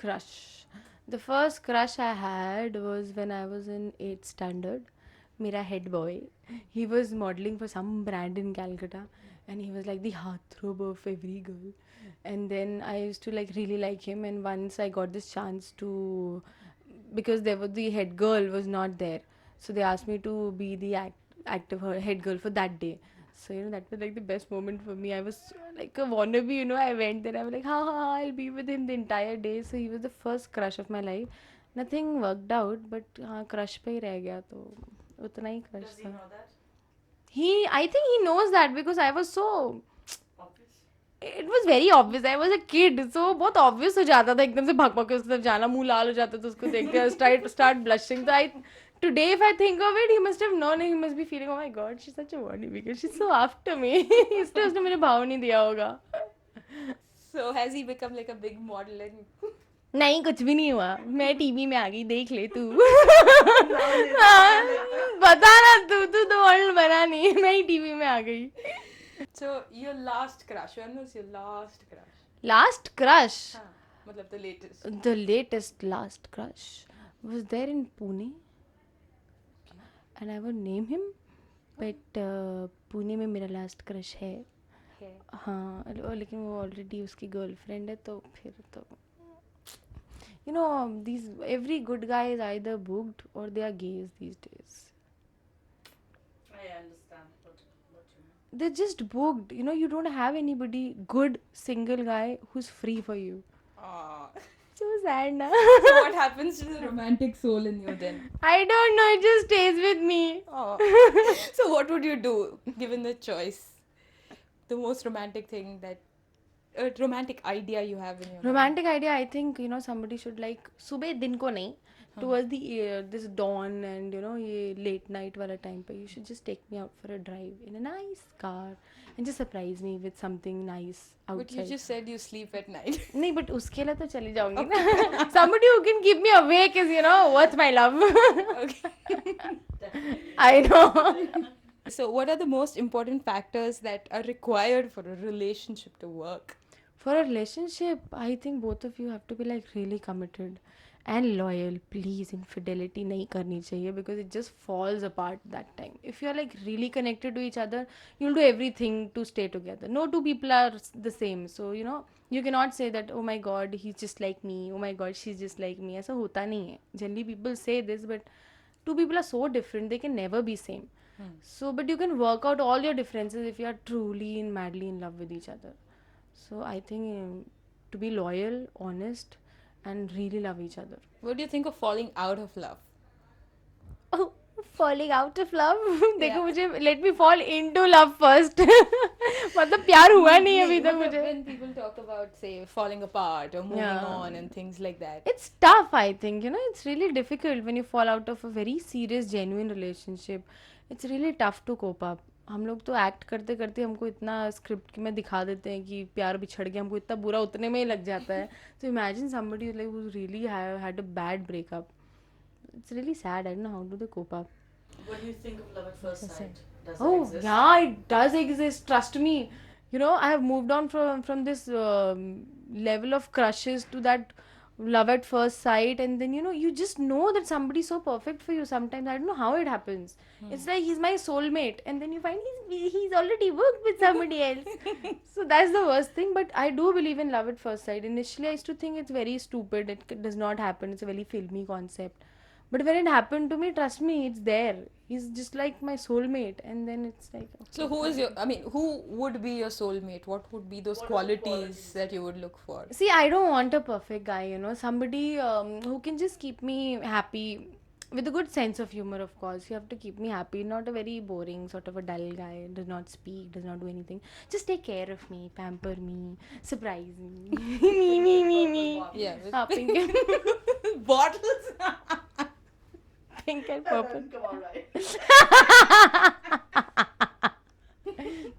Crush. The first crush I had was when I was in 8th standard. Mera head boy. He was modeling for some brand in Calcutta and he was like the heartthrob of every girl. And then I used to like really like him, and once I got this chance to, because there was the head girl was not there. So they asked me to be the active head girl for that day. So, that was like the best moment for me. I was like a wannabe, I went there. I was like, ha ha ha, I'll be with him the entire day. So, he was the first crush of my life. Nothing worked out, but हाँ crush पे ही रह गया तो उतना ही crush Does he था. know that? I think he knows that because I was so. It was very obvious. I was a kid, so बहुत obvious हो जाता था एकदम से भाग भाग के उसकी तरफ जाना, मुंह लाल हो जाता था उसको देख के start blushing. So today if I think of it, he must have known. He must be feeling, oh my god, she's such a wordy because she's so after me. इसलिए उसने मुझे भाव नहीं दिया होगा. So has he become like a big model and नहीं, कुछ भी नहीं हुआ. मैं टीवी में आ गई, देख ले तू. बता ना तू तो वर्ल्ड बना नहीं, मैं ही टीवी में आ गई. So your last crush, when was your last crush? Last crush. हाँ, मतलब the latest. The latest last crush was there in Pune, and I would name him, but Pune में मेरा लास्ट क्रश है. है. हाँ, लेकिन वो ऑलरेडी उसकी गर्लफ्रेंड है, तो फिर तो these every good guy is either booked or they are gays these days. I understand what you mean. They're just booked. You don't have anybody good single guy who's free for you. Ah. So sad, na? So what happens to the romantic soul in you then? I don't know. It just stays with me. Oh. So what would you do given the choice? The most romantic thing that romantic idea you have in your Romantic idea, I think, somebody should like सुबह दिन को नहीं, towards the this dawn and ये late night वाला time पे, you should just take me out for a drive in a nice car and just surprise me with something nice outside. But you just said you sleep at night. नहीं, but उसके लिए तो चली जाऊंगी ना. Somebody who can keep me awake is worth my love. Okay. I know. So what are the most important factors that are required for a relationship to work? For a relationship, I think both of you have to be like really committed and loyal. Please, infidelity nahi karni chahiye because it just falls apart that time. If you're like really connected to each other, you'll do everything to stay together. No two people are the same. So, you cannot say that, oh my god, he's just like me. Oh my god, she's just like me. ऐसा होता नहीं है. Generally, people say this, but two people are so different. They can never be same. So, but you can work out all your differences if you are truly and madly in love with each other. So I think to be loyal, honest, and really love each other. What do you think of falling out of love? Oh, falling out of love? देखो Yeah. मुझे let me fall into love first. मतलब प्यार हुआ नहीं अभी तक मुझे. When people talk about say falling apart or moving Yeah. on and things like that. It's tough, I think. It's really difficult when you fall out of a very serious, genuine relationship. It's really tough to cope up. हम लोग तो act करते करते हमको इतना script में दिखा देते हैं कि प्यार बिछड़ गया, हमको इतना बुरा उतने में ही लग जाता है. तो imagine somebody like who really had a bad breakup. It's really sad. I don't know how do they cope up. What do you think of love at first sight? Does it Oh exist? yeah, it does exist. Trust me. I have moved on from this level of crushes to that love at first sight, and then you just know that somebody's so perfect for you. Sometimes I don't know how it happens. It's like he's my soulmate, and then you find he's already worked with somebody else. So that's the worst thing. But I do believe in love at first sight. Initially, I used to think it's very stupid. It does not happen. It's a very filmy concept. But when it happened to me, trust me, it's there. He's just like my soulmate, and then it's like. Okay, So who would be your soulmate? What would be those What are the qualities qualities? that you would look for? See, I don't want a perfect guy, somebody who can just keep me happy with a good sense of humor, of course. You have to keep me happy, not a very boring, sort of a dull guy, does not speak, does not do anything. Just take care of me, pamper me, surprise me. me. Yeah. Pink, Bottles. pink and purple. Come on, right?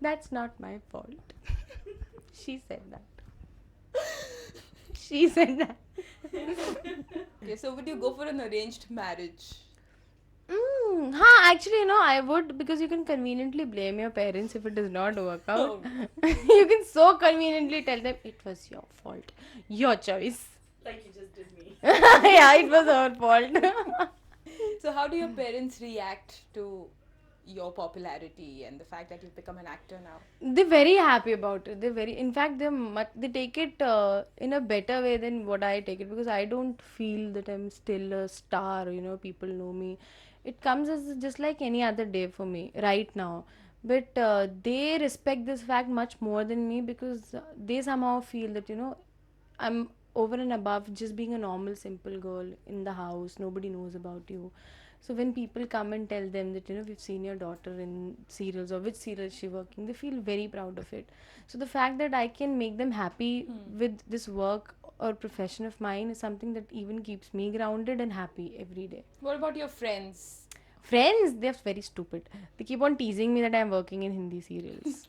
That's not my fault. She said that. She said that. Okay, so would you go for an arranged marriage? Actually, I would, because you can conveniently blame your parents if it does not work out. You can so conveniently tell them it was your fault, your choice. Like you just did me. Yeah, it was her fault. So how do your parents react to your popularity and the fact that you've become an actor now? They're very happy about it. They're very, in fact, they take it in a better way than what I take it, because I don't feel that I'm still a star. People know me. It comes as just like any other day for me right now. But they respect this fact much more than me, because they somehow feel that I'm over and above just being a normal, simple girl in the house. Nobody knows about you. So when people come and tell them that we've seen your daughter in serials, or which serial is she working, they feel very proud of it. So the fact that I can make them happy with this work or profession of mine is something that even keeps me grounded and happy every day. What about your friends? Friends, they're very stupid. They keep on teasing me that I'm working in Hindi serials.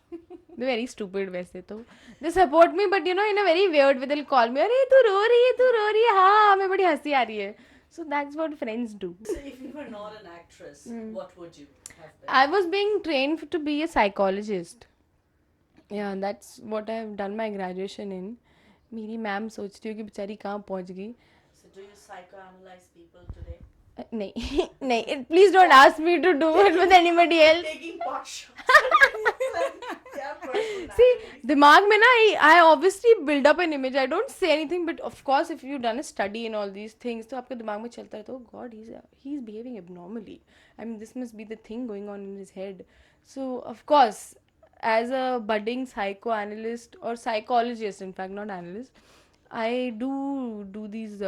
They're very stupid वैसे तो. They support me, but in a very weird way. They'll call me, अरे तू रो रही है, तू रो रही है, हाँ हमें बड़ी हंसी आ रही है. So that's what friends do. So if you were not an actress, what would you have been? I was being trained to be a psychologist. Yeah, that's what I've done my graduation in. मेरी ma'am सोचती हो कि बेचारी कहाँ पहुँच गई. So do you psychoanalyze people today? नहीं नहीं, please don't ask me to do it with anybody else. Taking pot shots. Yeah, See, दिमाग में ना, I obviously build up an image. I don't say anything, but of course, if you've done a study in all these things, तो आपके दिमाग में चलता रहता है, oh God, he's behaving abnormally. I mean, this must be the thing going on in his head. So, of course, as a budding psychoanalyst or psychologist, in fact, not analyst, I do these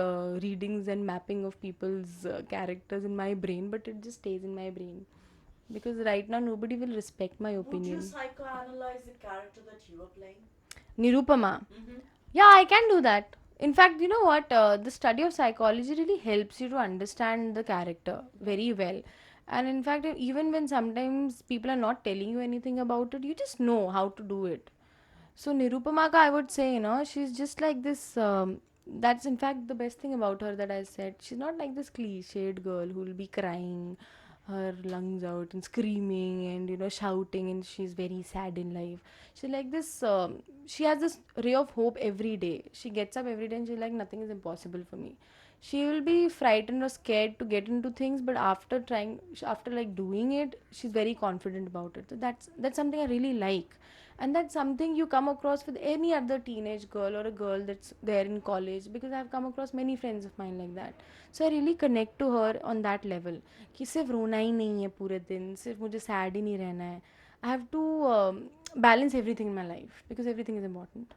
readings and mapping of people's characters in my brain, but it just stays in my brain. Because right now nobody will respect my Would opinion. you psychoanalyze the character that you were playing? Nirupama. Mm-hmm. Yeah, I can do that. In fact, you know what? The study of psychology really helps you to understand the character very well. And in fact, even when sometimes people are not telling you anything about it, you just know how to do it. So Nirupama ka, I would say, she's just like this. That's in fact the best thing about her that I said. She's not like this cliched girl who will be crying her lungs out and screaming and shouting, and she's very sad in life. She's like this. She has this ray of hope every day. She gets up every day and she's like, nothing is impossible for me. She will be frightened or scared to get into things, but after like doing it, she's very confident about it. So that's something I really like. And that's something you come across with any other teenage girl or a girl that's there in college, because I've come across many friends of mine like that. So I really connect to her on that level कि सिर्फ रोना ही नहीं है पूरे दिन, सिर्फ मुझे sad ही नहीं रहना है. I have to balance everything in my life because everything is important.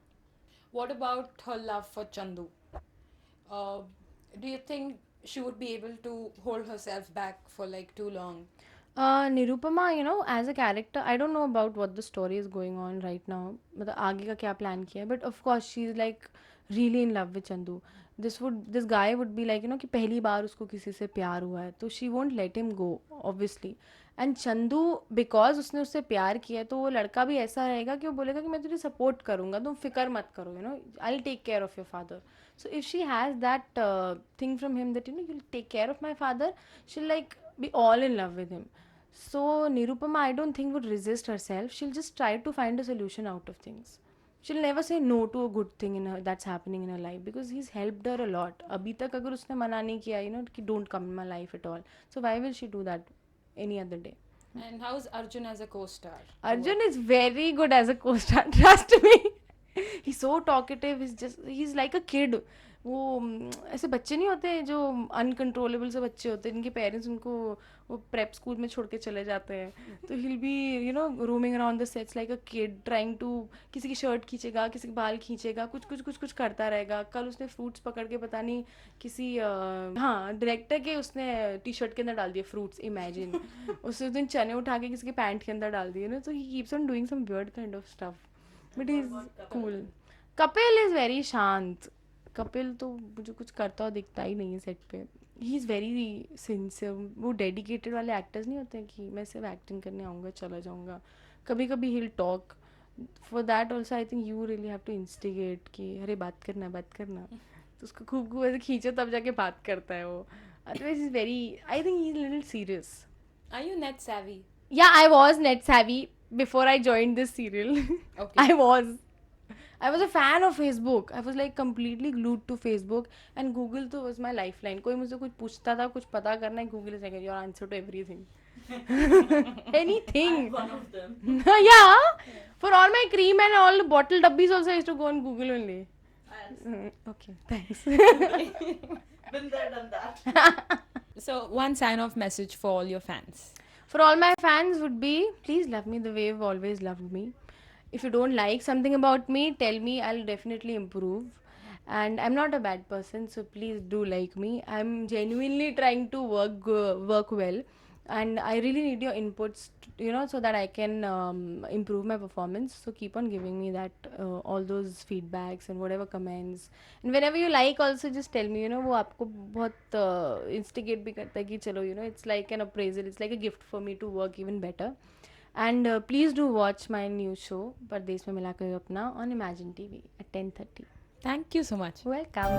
What about her love for Chandu? Do you think she would be able to hold herself back for like too long? Nirupama, as a character, I don't know about what the story is going on right now. मतलब आगे का क्या plan किया है, but of course she's like really in love with Chandu. This guy would be like कि पहली बार उसको किसी से प्यार हुआ है, तो she won't let him go obviously. And Chandu, because उसने उससे प्यार किया है, तो वो लड़का भी ऐसा रहेगा कि वो बोलेगा कि मैं तुझे support करूँगा, तुम फिक्र मत करो, I'll take care of your father. So if she has that thing from him that you'll take care of my father, she'll like be all in love with him. So Nirupama, I don't think, would resist herself. She'll just try to find a solution out of things. She'll never say no to a good thing that's happening in her life, because he's helped her a lot. अभी तक अगर उसने मना नहीं किया, कि don't come in my life at all. So why will she do that any other day? And how's Arjun as a co-star? Arjun is very good as a co-star. Trust me. He's so talkative. He's like a kid. वो ऐसे बच्चे नहीं होते जो uncontrollable से बच्चे होते हैं, जिनके पेरेंट्स उनको वो प्रेप स्कूल में छोड़ के चले जाते हैं. तो he'll be roaming around the sets like a kid, trying to किसी की शर्ट खींचेगा, किसी के बाल खींचेगा, कुछ करता रहेगा. कल उसने फ्रूट्स पकड़ के पता नहीं किसी डायरेक्टर के उसने टी शर्ट के अंदर डाल दिए फ्रूट्स. इमेजिन. उसने उस दिन चने उठा के किसी के पैंट के अंदर डाल दिए. So he keeps on doing some weird kind of stuff. But he's cool. Kapil is very शांत. कपिल तो मुझे कुछ करता हुआ दिखता ही नहीं है सेट पे. He is very sincere. वो डेडिकेटेड वाले एक्टर्स नहीं होते हैं कि मैं सिर्फ एक्टिंग करने आऊँगा चला जाऊँगा. कभी कभी ही talk. For that also I think you really have to instigate कि अरे बात करना. तो उसको खूब ऐसे खींचो तब जाके बात करता है वो. Otherwise is very, I think he is little serious. Are you net savvy? Yeah, I was net savvy before I joined this serial. Okay. I was. I was a fan of Facebook. I was like completely glued to Facebook, and Google तो was my lifeline. कोई मुझसे कुछ पूछता था, कुछ पता करना है, Google is like your answer to everything. Anything. I'm one of them. Yeah. For all my cream and all bottle dubbies also I used to go on Google only. Okay, thanks. Been there, done that. So one sign-off message for all your fans. For all my fans would be, please love me the way you've always loved me. If you don't like something about me, tell me, I'll definitely improve. And I'm not a bad person, so please do like me. I'm genuinely trying to work well, and I really need your inputs, so that I can improve my performance. So keep on giving me that, all those feedbacks and whatever comments. And whenever you like, also just tell me. वो आपको बहुत instigate भी करता है कि चलो, it's like an appraisal. It's like a gift for me to work even better. And please do watch my new show, परदेश में मिला कर अपना, on Imagine TV at 10:30. Thank you so much. Welcome.